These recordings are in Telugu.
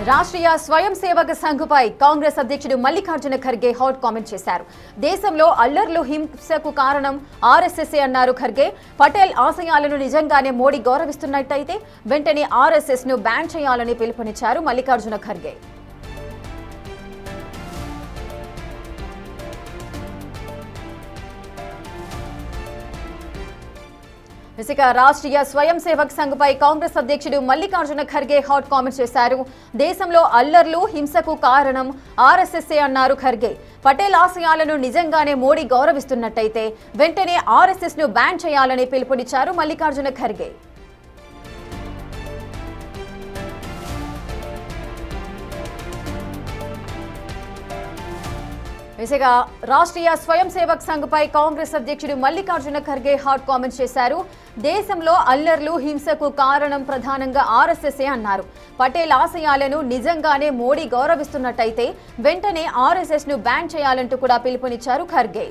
రాష్ట్రీయ స్వయం సేవక సంఘ్పై కాంగ్రెస్ అధ్యక్షుడు మల్లికార్జున ఖర్గే హాట్ కామెంట్ చేశారు. దేశంలో అల్లర్లు హింసకు కారణం ఆర్ఎస్ఎస్ అన్నారు ఖర్గే. పటేల్ ఆశయాలను నిజంగానే మోడీ గౌరవిస్తున్నట్టయితే వెంటనే ఆర్ఎస్ఎస్ ను బ్యాన్ చేయాలని పిలుపునిచ్చారు మల్లికార్జున ఖర్గే. రాష్ట్రీయ స్వయం సేవక్ సంఘ్పై కాంగ్రెస్ అధ్యక్షుడు మల్లికార్జున ఖర్గే హాట్ కామెంట్ చేశారు. దేశంలో అల్లర్లు హింసకు కారణం ఆర్ఎస్ఎస్ అన్నారు ఖర్గే. పటేల్ ఆశయాలను నిజంగానే మోడీ గౌరవిస్తున్నట్టయితే వెంటనే ఆర్ఎస్ఎస్ ను బ్యాన్ చేయాలని పిలుపునిచ్చారు మల్లికార్జున ఖర్గే. రాష్ట్రీయ స్వయం సేవక్ సంఘ్పై కాంగ్రెస్ అధ్యక్షుడు మల్లికార్జున ఖర్గే హాట్ కామెంట్స్ చేశారు. దేశంలో అల్లర్లు హింసకు కారణం ప్రధానంగా ఆర్ఎస్ఎస్ అన్నారు. పటేల్ ఆశయాలను నిజంగానే మోడీ గౌరవిస్తున్నట్టయితే వెంటనే ఆర్ఎస్ఎస్ ను బ్యాన్ చేయాలంటూ కూడా పిలుపునిచ్చారు ఖర్గే.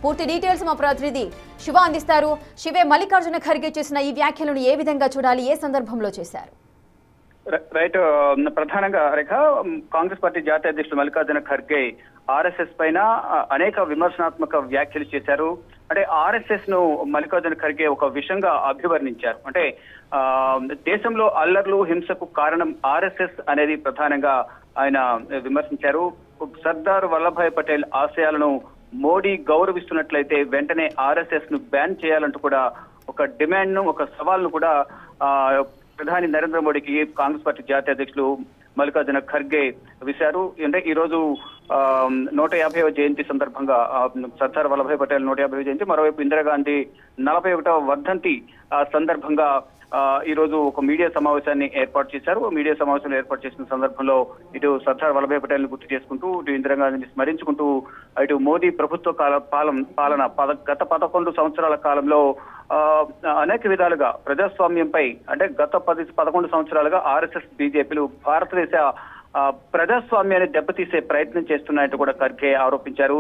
పూర్తి డీటెయిల్స్ మా ప్రతినిధి శివ అందిస్తారు. శివే, మల్లికార్జున ఖర్గే చేసిన ఈ వ్యాఖ్యలను ఏ విధంగా చూడాలి, ఏ సందర్భంలో చేశారు? రైట్, ప్రధానంగా రేఖ కాంగ్రెస్ పార్టీ జాతీయ అధ్యక్షుడు మల్లికార్జున ఖర్గే ఆర్ఎస్ఎస్ పైన అనేక విమర్శనాత్మక వ్యాఖ్యలు చేశారు. అంటే ఆర్ఎస్ఎస్ ను మల్లికార్జున ఖర్గే ఒక విషయంగా అభివర్ణించారు. అంటే దేశంలో అల్లర్లు హింసకు కారణం ఆర్ఎస్ఎస్ అనేది ప్రధానంగా ఆయన విమర్శించారు. సర్దార్ వల్లభాయ్ పటేల్ ఆశయాలను మోడీ గౌరవిస్తున్నట్లయితే వెంటనే ఆర్ఎస్ఎస్ ను బ్యాన్ చేయాలంటూ కూడా ఒక డిమాండ్ ను, ఒక సవాల్ ను కూడా ప్రధాని నరేంద్ర మోడీకి కాంగ్రెస్ పార్టీ జాతీయ అధ్యక్షులు మల్లికార్జున ఖర్గే విశారు. అంటే ఈ రోజు 150వ జయంతి సందర్భంగా సర్దార్ వల్లభాయ్ పటేల్ 150వ జయంతి, మరోవైపు ఇందిరాగాంధీ 41వ వర్ధంతి సందర్భంగా ఈ రోజు ఒక మీడియా సమావేశాన్ని ఏర్పాటు చేశారు. మీడియా సమావేశాన్ని ఏర్పాటు చేసిన సందర్భంలో ఇటు సర్దార్ వల్లభాయ్ పటేల్ ను గుర్తు చేసుకుంటూ, ఇటు ఇందిరాగాంధీని స్మరించుకుంటూ, ఇటు మోదీ ప్రభుత్వ పాలన గత 11 సంవత్సరాల కాలంలో అనేక విధాలుగా ప్రజాస్వామ్యంపై, అంటే గత 11 సంవత్సరాలుగా ఆర్ఎస్ఎస్ బీజేపీలు భారతదేశ ప్రజాస్వామ్యాన్ని దెబ్బతీసే ప్రయత్నం చేస్తున్నాయంటూ కూడా ఖర్గే ఆరోపించారు.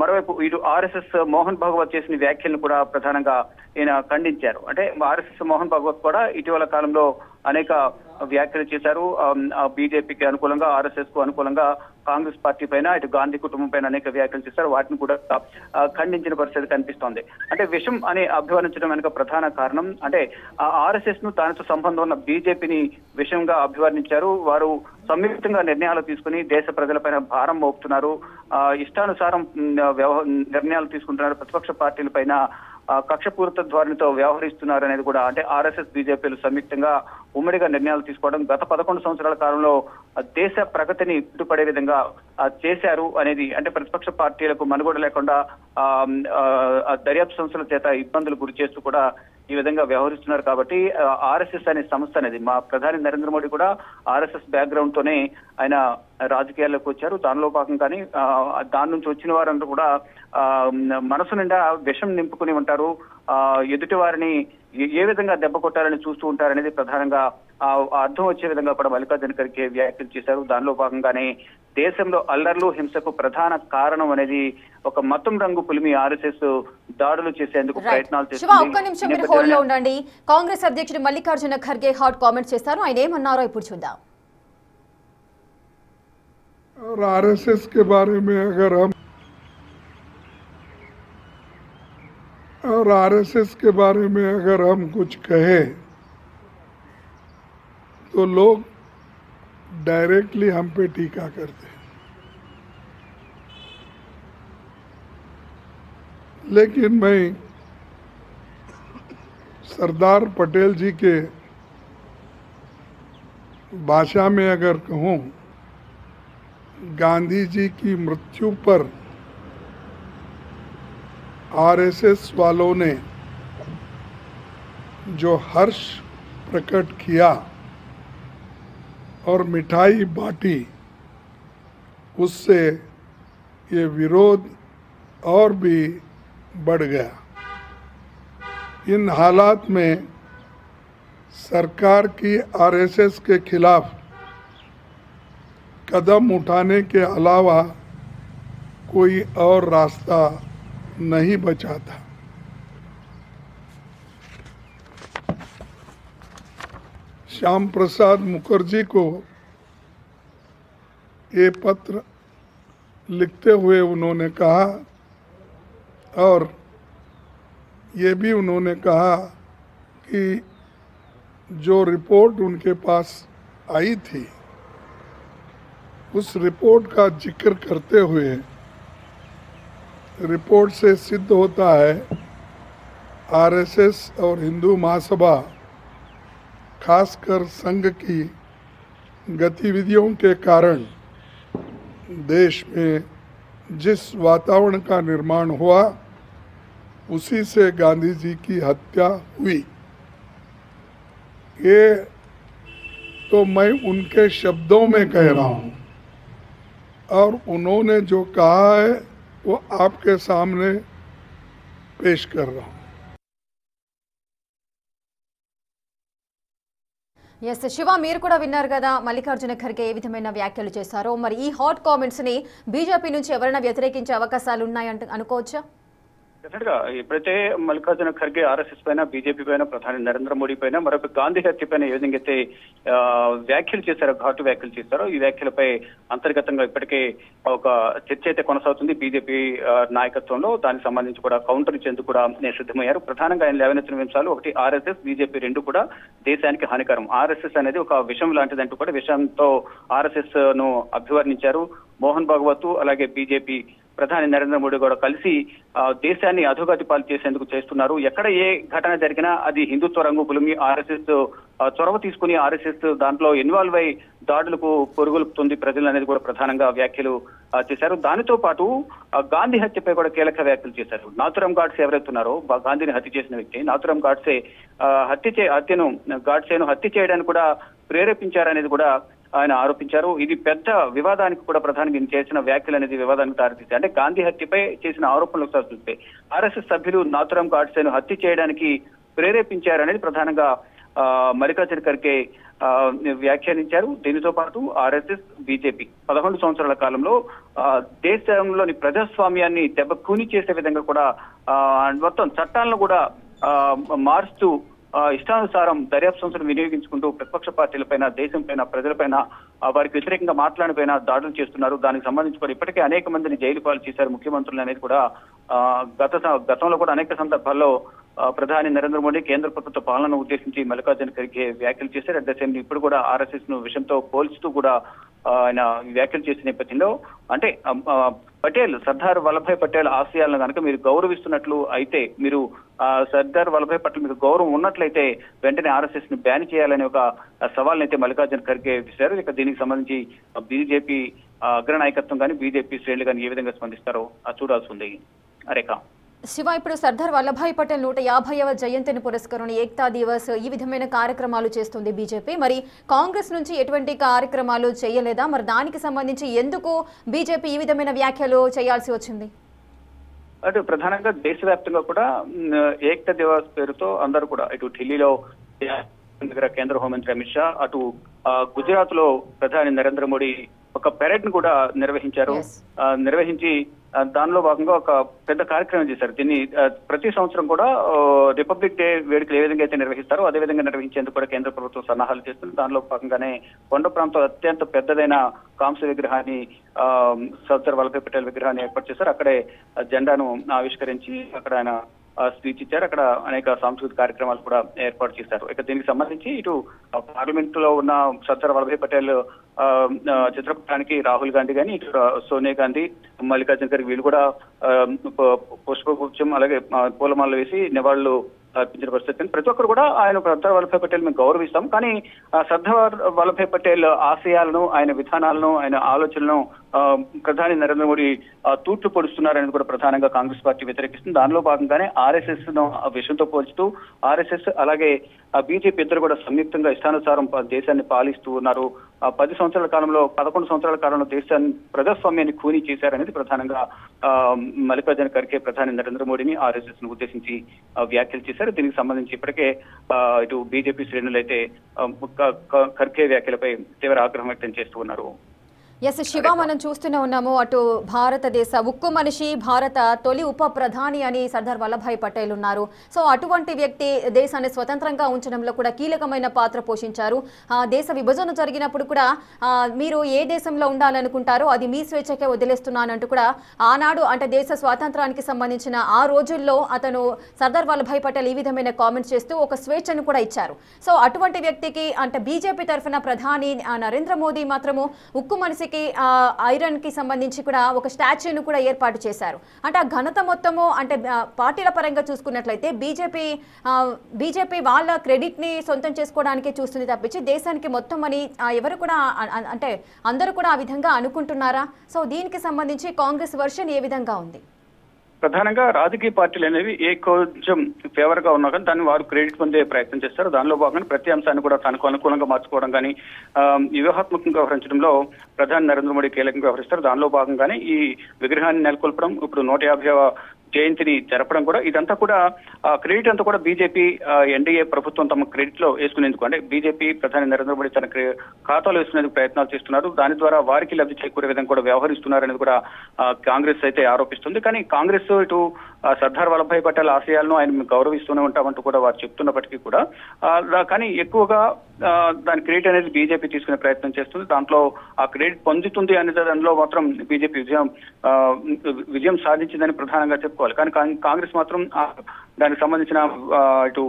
మరోవైపు ఇటు ఆర్ఎస్ఎస్ మోహన్ భాగవత్ చేసిన వ్యాఖ్యలను కూడా ప్రధానంగా ఈయన ఖండించారు. అంటే ఆర్ఎస్ఎస్ మోహన్ భాగవత్ కూడా ఇటీవల కాలంలో అనేక వ్యాఖ్యలు చేశారు. బీజేపీకి అనుకూలంగా, ఆర్ఎస్ఎస్ కు అనుకూలంగా కాంగ్రెస్ పార్టీ పైన, ఇటు గాంధీ కుటుంబం పైన అనేక వ్యాఖ్యలు చేశారు. వాటిని కూడా ఖండించిన పరిస్థితి కనిపిస్తోంది. అంటే విషం అని అభివర్ణించడం వెనుక ప్రధాన కారణం, అంటే ఆర్ఎస్ఎస్ ను దానితో సంబంధం ఉన్న బీజేపీని విషంగా అభివర్ణించారు. వారు సంయుక్తంగా నిర్ణయాలు తీసుకుని దేశ ప్రజలపైన భారం మోపుతున్నారు, ఇష్టానుసారం నిర్ణయాలు తీసుకుంటున్నారు, ప్రతిపక్ష పార్టీల పైన కక్షపూరిత ధోరణితో వ్యవహరిస్తున్నారు అనేది కూడా, అంటే ఆర్ఎస్ఎస్ బీజేపీలు సంయుక్తంగా ఉమ్మడిగా నిర్ణయాలు తీసుకోవడం గత 11 సంవత్సరాల కాలంలో దేశ ప్రగతిని ఇటుపడే విధంగా చేశారు అనేది, అంటే ప్రతిపక్ష పార్టీలకు మనుగడ లేకుండా దర్యాప్తు సంస్థల చేత ఇబ్బందులు గురి చేస్తూ కూడా ఈ విధంగా వ్యవహరిస్తున్నారు. కాబట్టి ఆర్ఎస్ఎస్ అనే సంస్థ అనేది, మా ప్రధాని నరేంద్ర మోడీ కూడా ఆర్ఎస్ఎస్ బ్యాక్గ్రౌండ్ తోనే ఆయన రాజకీయాల్లోకి వచ్చారు. దానిలో భాగంగానే దాని నుంచి వచ్చిన వారందరూ కూడా మనసు నిండా విషం నింపుకుని ఉంటారు. ఎదుటి వారిని ఏ విధంగా దెబ్బ కొట్టాలని చూస్తూ ఉంటారనేది ప్రధానంగా అర్థం వచ్చే విధంగా కూడా మల్లికార్జున ఖర్గే వ్యాఖ్యలు చేశారు. దానిలో భాగంగానే దేశంలో అల్లర్లు హింసకు ప్రధాన కారణం అనేది ఒక మతం రంగు పులిమి ఆర్ఎస్ఎస్ దాడులు చేసేందుకు ప్రయత్నాలు చేస్తుంది. కాంగ్రెస్ అధ్యక్షుడు మల్లికార్జున ఖర్గే హాట్ కామెంట్ చేశారు. ఆయన ఏమన్నారో ఇప్పుడు చూద్దాం. और आरएसएस के बारे में अगर हम कुछ कहें तो लोग डायरेक्टली हम पे टीका करते हैं, लेकिन मैं सरदार पटेल जी के भाषा में अगर कहूँ, गांधी जी की मृत्यु पर आरएसएस वालों ने जो हर्ष प्रकट किया और मिठाई बांटी, उससे ये विरोध और भी बढ़ गया। इन हालात में सरकार की आरएसएस के खिलाफ कदम उठाने के अलावा कोई और रास्ता नहीं बचा था। श्याम प्रसाद मुखर्जी को ये पत्र लिखते हुए उन्होंने कहा और ये भी उन्होंने कहा कि जो रिपोर्ट उनके पास आई थी उस रिपोर्ट का जिक्र करते हुए रिपोर्ट से सिद्ध होता है आरएसएस और हिंदू महासभा खासकर संघ की गतिविधियों के कारण देश में जिस वातावरण का निर्माण हुआ उसी से गांधी जी की हत्या हुई। ये तो मैं उनके शब्दों में कह रहा हूँ और उन्होंने जो कहा है वो आपके सामने पेश कर रहा हूँ। ఎస్ శివ, మీరు కూడా విన్నారు కదా మల్లికార్జున ఖర్గే ఏ విధమైన వ్యాఖ్యలు చేశారో. మరి ఈ హాట్ కామెంట్స్ ని బీజేపీ నుంచి ఎవరైనా వ్యతిరేకించే అవకాశాలు ఉన్నాయంట అనుకోవచ్చా? డెఫినెట్ గా ఇప్పుడైతే మల్లికార్జున ఖర్గే ఆర్ఎస్ఎస్ పైన, బీజేపీ పైన, ప్రధాని నరేంద్ర మోడీ పైన, మరొక గాంధీ హత్య పైన ఏ విధంగా అయితే వ్యాఖ్యలు చేశారో, ఘాటు వ్యాఖ్యలు చేశారో, ఈ వ్యాఖ్యలపై అంతర్గతంగా ఇప్పటికే ఒక చర్చ అయితే కొనసాగుతుంది బీజేపీ నాయకత్వంలో. దానికి సంబంధించి కూడా కౌంటర్ ఇచ్చేందుకు కూడా సిద్ధమయ్యారు. ప్రధానంగా ఆయన లేవనెత్తిన అంశాలు ఒకటి, ఆర్ఎస్ఎస్ బీజేపీ రెండు కూడా దేశానికి హానికరం. ఆర్ఎస్ఎస్ అనేది ఒక విషం లాంటిదంటూ కూడా విషంతో ఆర్ఎస్ఎస్ ను అభివర్ణించారు. మోహన్ భాగవత్ అలాగే బీజేపీ ప్రధాని నరేంద్ర మోడీ కూడా కలిసి దేశాన్ని అధోగతి పాలు చేసేందుకు చేస్తున్నారు. ఎక్కడ ఏ ఘటన జరిగినా అది హిందుత్వ రంగు పులిమి ఆర్ఎస్ఎస్ చొరవ తీసుకుని ఆర్ఎస్ఎస్ దాంట్లో ఇన్వాల్వ్ అయి దాడులకు పొరుగులుపుతుంది ప్రజలు అనేది కూడా ప్రధానంగా వ్యాఖ్యలు చేశారు. దానితో పాటు గాంధీ హత్యపై కూడా కీలక వ్యాఖ్యలు చేశారు. నాథురామ్ గాడ్సే ఎవరైతున్నారో గాంధీని హత్య చేసిన వ్యక్తి, నాథురామ్ గాడ్సే గాడ్సేను హత్య చేయడానికి కూడా ప్రేరేపించారనేది కూడా ఆయన ఆరోపించారు. ఇది పెద్ద వివాదానికి కూడా ప్రధానంగా చేసిన వ్యాఖ్యలు అనేది వివాదానికి దారితీస్తాయి. అంటే గాంధీ హత్యపై చేసిన ఆరోపణలకు చూస్తే ఆర్ఎస్ఎస్ సభ్యులు నాథురామ్ గాడ్సేను హత్య చేయడానికి ప్రేరేపించారనేది ప్రధానంగా మల్లికార్జున ఖర్గే వ్యాఖ్యానించారు. దీనితో పాటు ఆర్ఎస్ఎస్ బీజేపీ 11 సంవత్సరాల కాలంలో దేశంలోని ప్రజాస్వామ్యాన్ని దెబ్బకూని చేసే విధంగా కూడా మొత్తం చట్టాలను కూడా మారుస్తూ ఇష్టానుసారం దర్యాప్తు సంస్థను వినియోగించుకుంటూ ప్రతిపక్ష పార్టీలపైన, దేశం పైన, ప్రజలపైన, వారికి వ్యతిరేకంగా మాట్లాడిపైన దాడులు చేస్తున్నారు. దానికి సంబంధించి కూడా ఇప్పటికే అనేక మందిని జైలు పాలు చేశారు ముఖ్యమంత్రులు అనేది కూడా గతంలో కూడా అనేక సందర్భాల్లో ప్రధాని నరేంద్ర మోడీ కేంద్ర ప్రభుత్వ పాలనను ఉద్దేశించి మల్లికార్జున ఖర్గే వ్యాఖ్యలు చేశారు. అట్ ద సేమ్ ఇప్పుడు కూడా ఆర్ఎస్ఎస్ ను విషయంతో పోల్చుతూ కూడా ఆయన వ్యాఖ్యలు చేసిన నేపథ్యంలో అంటే సర్దార్ వల్లభాయ్ పటేల్ ఆశయాలను కనుక మీరు గౌరవిస్తున్నట్లు అయితే, మీరు సర్దార్ వల్లభాయ్ పటేల్ మీకు గౌరవం ఉన్నట్లయితే వెంటనే ఆర్ఎస్ఎస్ ను బ్యాన్ చేయాలనే ఒక సవాల్ని అయితే మల్లికార్జున ఖర్గే విసిరారు. ఇక దీనికి సంబంధించి బీజేపీ అగ్రనాయకత్వం కానీ, బీజేపీ శ్రేణులు కానీ ఏ విధంగా స్పందిస్తారో చూడాల్సి ఉంది. రేఖ. శివ, ఇప్పుడు సర్దార్ వల్లభాయ్ పటేల్ 150వ జయంతిని పురస్కరుని ఏక్తా దివస్ ఈ విధమైన కార్యక్రమాలు చేస్తుంది బీజేపీ. మరి కాంగ్రెస్ నుంచి ఎటువంటి కార్యక్రమాలు చేయలేదా? మరి దానికి సంబంధించి ఎందుకు బీజేపీ ఈ విధమైన వ్యాఖ్యలు చేయాల్సి వచ్చింది? అటు ప్రధానంగా దేశవ్యాప్తంగా కూడా ఏక్తా దివస్ పేరుతో అందరూ కూడా ఇటు ఢిల్లీలో కేంద్ర హోంమంత్రి అమిత్ షా, అటు గుజరాత్ లో ప్రధాని నరేంద్ర మోడీ ఒక పెరేడ్ ను కూడా నిర్వహించి దానిలో భాగంగా ఒక పెద్ద కార్యక్రమం చేశారు. దీన్ని ప్రతి సంవత్సరం కూడా రిపబ్లిక్ డే వేడుకలు ఏ విధంగా అయితే నిర్వహిస్తారో అదే విధంగా నిర్వహించేందుకు కూడా కేంద్ర ప్రభుత్వం సన్నాహాలు చేస్తుంది. దానిలో భాగంగానే కొండ ప్రాంతంలో అత్యంత పెద్దదైన కాంస్య విగ్రహాన్ని, సర్దార్ వల్లభాయ్ పటేల్ విగ్రహాన్ని ఏర్పాటు చేశారు. అక్కడే జెండాను ఆవిష్కరించి అక్కడ ఆయన స్పీచ్ ఇచ్చారు. అక్కడ అనేక సాంస్కృతిక కార్యక్రమాలు కూడా ఏర్పాటు చేశారు. ఇక దీనికి సంబంధించి ఇటు పార్లమెంట్ లో ఉన్న సర్దార్ వల్లభాయ్ పటేల్ చిత్రపటానికి రాహుల్ గాంధీ కానీ, ఇటు సోనియా గాంధీ, మల్లికార్జున ఖర్గే వీళ్ళు కూడా పుష్పగుచ్చం అలాగే పూలమాలలు వేసి నివాళులు అర్పించిన పరిస్థితి. ప్రతి ఒక్కరు కూడా ఆయన సర్దార్ వల్లభాయ్ పటేల్ మేము గౌరవిస్తాం, కానీ సర్దార్ వల్లభాయ్ పటేల్ ఆశయాలను, ఆయన విధానాలను, ఆయన ఆలోచనలను ప్రధాని నరేంద్ర మోడీ తూట్లు పొడుస్తున్నారని కూడా ప్రధానంగా కాంగ్రెస్ పార్టీ వ్యతిరేకిస్తుంది. దానిలో భాగంగానే ఆర్ఎస్ఎస్ ను విషయంతో పోల్చుతూ ఆర్ఎస్ఎస్ అలాగే బీజేపీ ఇద్దరు కూడా సంయుక్తంగా ఇష్టానుసారం దేశాన్ని పాలిస్తూ ఉన్నారు. 11 సంవత్సరాల కాలంలో దేశాన్ని ప్రజాస్వామ్యాన్ని ఖూనీ చేశారనేది ప్రధానంగా మల్లికార్జున ఖర్గే ప్రధాని నరేంద్ర మోడీని ఆర్ఎస్ఎస్ ను ఉద్దేశించి వ్యాఖ్యలు చేశారు. దీనికి సంబంధించి ఇప్పటికే ఇటు బీజేపీ శ్రేణులు అయితే ఖర్గే వ్యాఖ్యలపై తీవ్ర ఆగ్రహం వ్యక్తం చేస్తూ ఉన్నారు. ఎస్ శివ, మనం చూస్తూనే ఉన్నాము అటు భారతదేశ ఉక్కు మనిషి, భారత తొలి ఉప ప్రధాని అని సర్దార్ వల్లభాయ్ పటేల్ ఉన్నారు. సో అటువంటి వ్యక్తి దేశాన్ని స్వతంత్రంగా ఉంచడంలో కూడా కీలకమైన పాత్ర పోషించారు. దేశ విభజన జరిగినప్పుడు కూడా మీరు ఏ దేశంలో ఉండాలనుకుంటారో అది మీ స్వేచ్ఛకే వదిలేస్తున్నానంటూ కూడా ఆనాడు అంటే దేశ స్వాతంత్రానికి సంబంధించిన ఆ రోజుల్లో అతను సర్దార్ వల్లభాయ్ పటేల్ ఈ విధమైన కామెంట్స్ చేస్తూ ఒక స్వేచ్ఛను కూడా ఇచ్చారు. సో అటువంటి వ్యక్తికి అంటే బీజేపీ తరఫున ప్రధాని నరేంద్ర మోదీ మాత్రము ఉక్కు మనిషికి ఐరన్ కి సంబంధించి కూడా ఒక స్టాచ్యూను కూడా ఏర్పాటు చేశారు. అంటే ఆ ఘనత మొత్తము అంటే పార్టీల పరంగా చూసుకున్నట్లయితే బీజేపీ వాళ్ళ క్రెడిట్ ని సొంతం చేసుకోవడానికి చూస్తుంది తప్పించి దేశానికి మొత్తం అని ఎవరు కూడా అంటే అందరూ కూడా ఆ విధంగా అనుకుంటున్నారా? సో దీనికి సంబంధించి కాంగ్రెస్ వర్షన్ ఏ విధంగా ఉంది? ప్రధానంగా రాజకీయ పార్టీలు అనేవి కొంచెం ఫేవర్ గా ఉన్నా కానీ దాన్ని వారు క్రెడిట్ పొందే ప్రయత్నం చేస్తారు. దానిలో భాగంగా ప్రతి అంశాన్ని కూడా తనకు అనుకూలంగా మార్చుకోవడం కానీ వ్యూహాత్మకంగా వ్యవహరించడంలో ప్రధాని నరేంద్ర మోడీ కీలకంగా వ్యవహరిస్తారు. దానిలో భాగంగానే ఈ విగ్రహాన్ని నెలకొల్పడం, ఇప్పుడు 150వ జయంతిని జరపడం కూడా ఇదంతా కూడా క్రెడిట్ అంతా కూడా బీజేపీ ఎన్డీఏ ప్రభుత్వం తమ క్రెడిట్ లో వేసుకునేందుకు అంటే బీజేపీ ప్రధాని నరేంద్ర మోడీ తన ఖాతాలో వేసుకునేందుకు ప్రయత్నాలు చేస్తున్నారు. దాని ద్వారా వారికి లబ్ధి చేకూరే విధంగా కూడా వ్యవహరిస్తున్నారనేది కూడా కాంగ్రెస్ అయితే ఆరోపిస్తుంది. కానీ కాంగ్రెస్ ఇటు సర్దార్ వల్లభాయ్ పటేల్ ఆశయాలను ఆయన గౌరవిస్తూనే ఉంటామంటూ కూడా వారు చెప్తున్నప్పటికీ కూడా కానీ ఎక్కువగా దాని క్రెడిట్ అనేది బీజేపీ తీసుకునే ప్రయత్నం చేస్తుంది. దాంట్లో ఆ క్రెడిట్ పొందుతుంది అనే దానిలో మాత్రం బీజేపీ విజయం సాధించిందని ప్రధానంగా చెప్పుకోవాలి. కానీ కాంగ్రెస్ మాత్రం దానికి సంబంధించిన ఇటు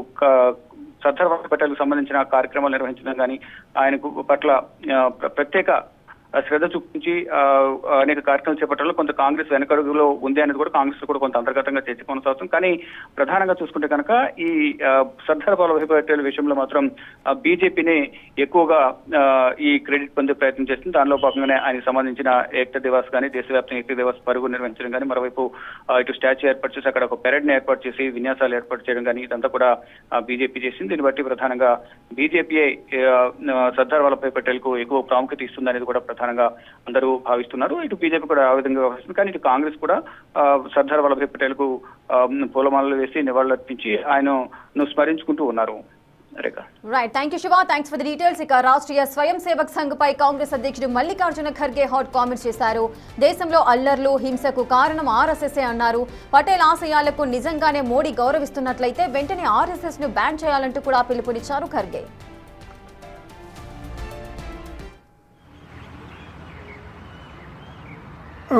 సర్దార్ వల్లభాయ్ పటేల్ కు సంబంధించిన కార్యక్రమాలు నిర్వహించడం కానీ ఆయనకు పట్ల ప్రత్యేక శ్రద్ధ చూపించి అనేక కార్యక్రమాలు చేపట్టడంలో కొంత కాంగ్రెస్ వెనకడుగులో ఉంది అనేది కూడా కాంగ్రెస్ కూడా కొంత అంతర్గతంగా చర్చ కొనసాగుతుంది. కానీ ప్రధానంగా చూసుకుంటే కనుక ఈ సర్దార్ వల్లభాయ్ పటేల్ విషయంలో మాత్రం బీజేపీని ఎక్కువగా ఈ క్రెడిట్ పొందే ప్రయత్నం చేస్తుంది. దానిలో భాగంగానే ఆయనకు సంబంధించిన ఏకతా దివాస్ కానీ దేశవ్యాప్తంగా ఏకతా దివాస్ పరుగు నిర్వహించడం కానీ, మరోవైపు ఇటు స్టాచ్యూ ఏర్పాటు చేసి అక్కడ ఒక పెరేడ్ ని ఏర్పాటు చేసి విన్యాసాలు ఏర్పాటు చేయడం కానీ ఇదంతా కూడా బీజేపీ చేసింది. దీన్ని బట్టి ప్రధానంగా బీజేపీ సర్దార్ వల్లభాయ్ పటేల్ కు ఎక్కువ ప్రాముఖ్యత ఇస్తుంది అనేది కూడా ప్రధానంగా అందరూ భావిస్తున్నారు. ఇటు బీజేపీ కూడా ఆ విధంగా వ్యవహరిస్తుంది. కానీ ఇటు కాంగ్రెస్ కూడా సర్దార్ వల్లభాయ్ పటేల్ కు పూలమాలలు వేసి నివాళులర్పించి ఆయనను స్మరించుకుంటూ ఉన్నారు. Right, thank you Shiva, thanks for the details. ఇక రాష్ట్రీయ స్వయం సేవక్ సంఘ్ పై కాంగ్రెస్ అధ్యక్షుడు మల్లికార్జున ఖర్గే హాట్ కామెంట్స్ చేశారు. దేశంలో అల్లర్లు హింసకు కారణం ఆర్ఎస్ఎస్ఏ అన్నారు. పటేల్ ఆశయాలకు నిజంగానే మోడీ గౌరవిస్తున్నట్లయితే వెంటనే ఆర్ఎస్ఎస్ ను బ్యాన్ చేయాలంటూ కూడా పిలుపునిచ్చారు ఖర్గే.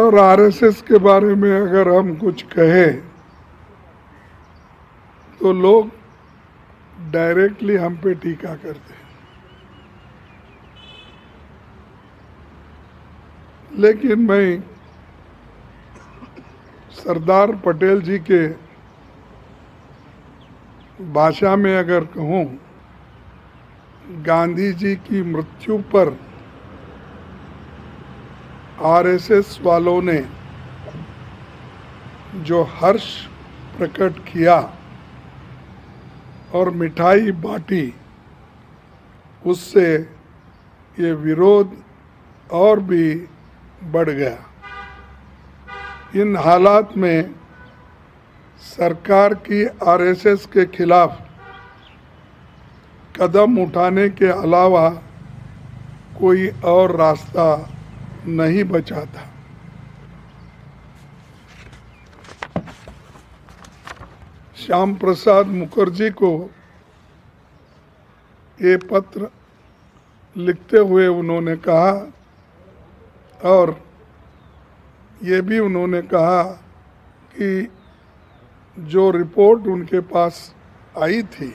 और आरएसएस के बारे में अगर हम कुछ कहें तो लोग डायरेक्टली हम पे टीका करते हैं, लेकिन मैं सरदार पटेल जी के भाषा में अगर कहूँ, गांधी जी की मृत्यु पर आरएसएस वालों ने जो हर्ष प्रकट किया और मिठाई बांटी, उससे ये विरोध और भी बढ़ गया। इन हालात में सरकार की आरएसएस के खिलाफ कदम उठाने के अलावा कोई और रास्ता नहीं बचा था। श्याम प्रसाद मुखर्जी को ये पत्र लिखते हुए उन्होंने कहा, और ये भी उन्होंने कहा कि जो रिपोर्ट उनके पास आई थी,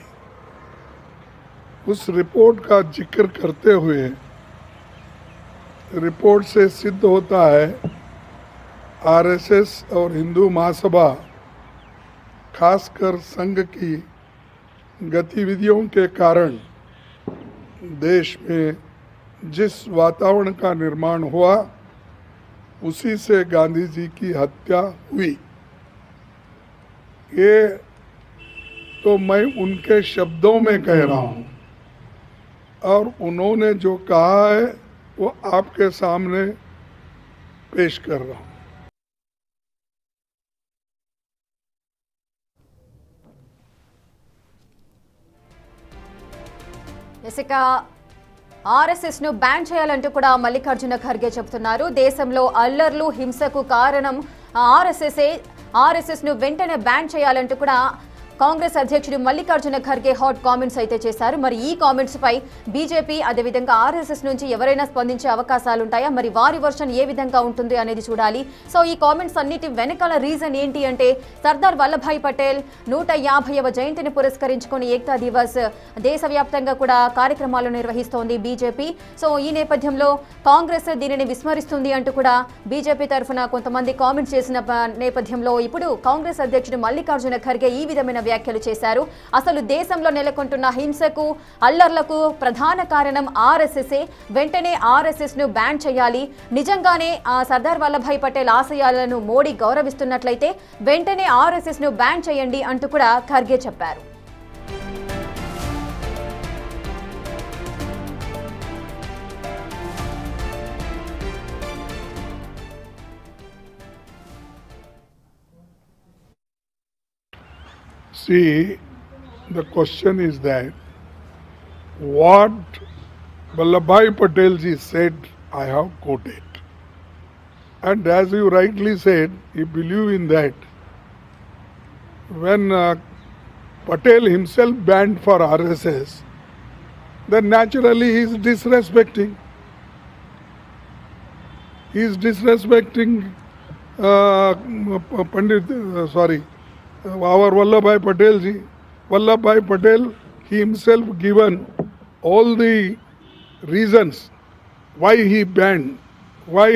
उस रिपोर्ट का जिक्र करते हुए रिपोर्ट से सिद्ध होता है आरएसएस और हिंदू महासभा खासकर संघ की गतिविधियों के कारण देश में जिस वातावरण का निर्माण हुआ, उसी से गांधी जी की हत्या हुई। ये तो मैं उनके शब्दों में कह रहा हूँ, और उन्होंने जो कहा है वो आपके सामने पेश कर रहा हूँ। जैसे का ఆర్ఎస్ఎస్ ను బ్యాన్ చేయాలంటూ కూడా మల్లికార్జున ఖర్గే చెబుతున్నారు. దేశంలో అల్లర్లు హింసకు కారణం ఆర్ఎస్ఎస్ ను వెంటనే బ్యాన్ చేయాలంటూ కూడా కాంగ్రెస్ అధ్యక్షుడు మల్లికార్జున ఖర్గే హాట్ కామెంట్స్ అయితే చేశారు. మరి ఈ కామెంట్స్ పై బీజేపీ అదేవిధంగా ఆర్ఎస్ఎస్ నుంచి ఎవరైనా స్పందించే అవకాశాలు ఉంటాయా, మరి వారి వర్షన్ ఏ విధంగా ఉంటుంది అనేది చూడాలి. సో ఈ కామెంట్స్ అన్నిటి వెనకాల రీజన్ ఏంటి అంటే సర్దార్ వల్లభాయ్ పటేల్ 150వ జయంతిని పురస్కరించుకొని ఏక్తా దివస్ దేశవ్యాప్తంగా కూడా కార్యక్రమాలు నిర్వహిస్తోంది బీజేపీ. సో ఈ నేపథ్యంలో కాంగ్రెస్ దీనిని విస్మరిస్తుంది అంటూ కూడా బీజేపీ తరఫున కొంతమంది కామెంట్స్ చేసిన నేపథ్యంలో ఇప్పుడు కాంగ్రెస్ అధ్యక్షుడు మల్లికార్జున ఖర్గే ఈ విధమైన వ్యాఖ్యలు చేశారు. అసలు దేశంలో నెలకొంటున్న హింసకు అల్లర్లకు ప్రధాన కారణం ఆర్ఎస్ఎస్ఏ. వెంటనే ఆర్ఎస్ఎస్ ను బ్యాన్ చేయాలి. నిజంగానే సర్దార్ వల్లభాయ్ పటేల్ ఆశయాలను మోడీ గౌరవిస్తున్నట్లయితే వెంటనే ఆర్ఎస్ఎస్ ను బ్యాన్ చేయండి అంటూ కూడా ఖర్గే చెప్పారు. See, the question is that what Vallabhbhai Patel ji said, I have quoted. And as you rightly said, he believed in that. When Patel himself banned for RSS, then naturally he is disrespecting. He is disrespecting our Vallabhbhai Patel ji. Vallabhbhai Patel, he himself given all the reasons why he banned, why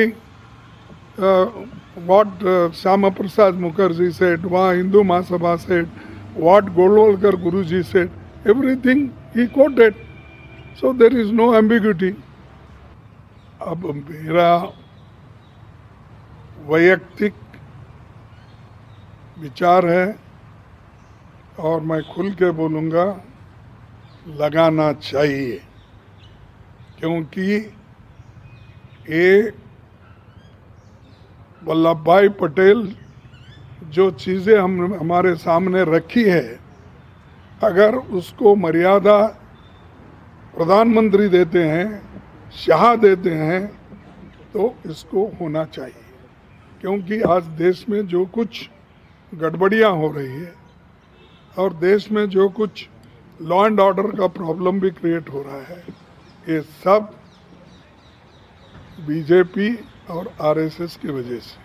what Syama Prasad Mukherjee said, what Hindu Mahasabha said, what Golwalkar Guruji said, everything he quoted. So there is no ambiguity. अब मेरा वैयक्तिक विचार है और मैं खुल के बोलूँगा, लगाना चाहिए, क्योंकि ये वल्लभभाई पटेल जो चीज़ें हमारे सामने रखी है, अगर उसको मर्यादा प्रधानमंत्री देते हैं, शाह देते हैं, तो इसको होना चाहिए। क्योंकि आज देश में जो कुछ गड़बड़ियाँ हो रही है और देश में जो कुछ लॉ एंड ऑर्डर का प्रॉब्लम भी क्रिएट हो रहा है, ये सब बीजेपी और आरएसएस की वजह से।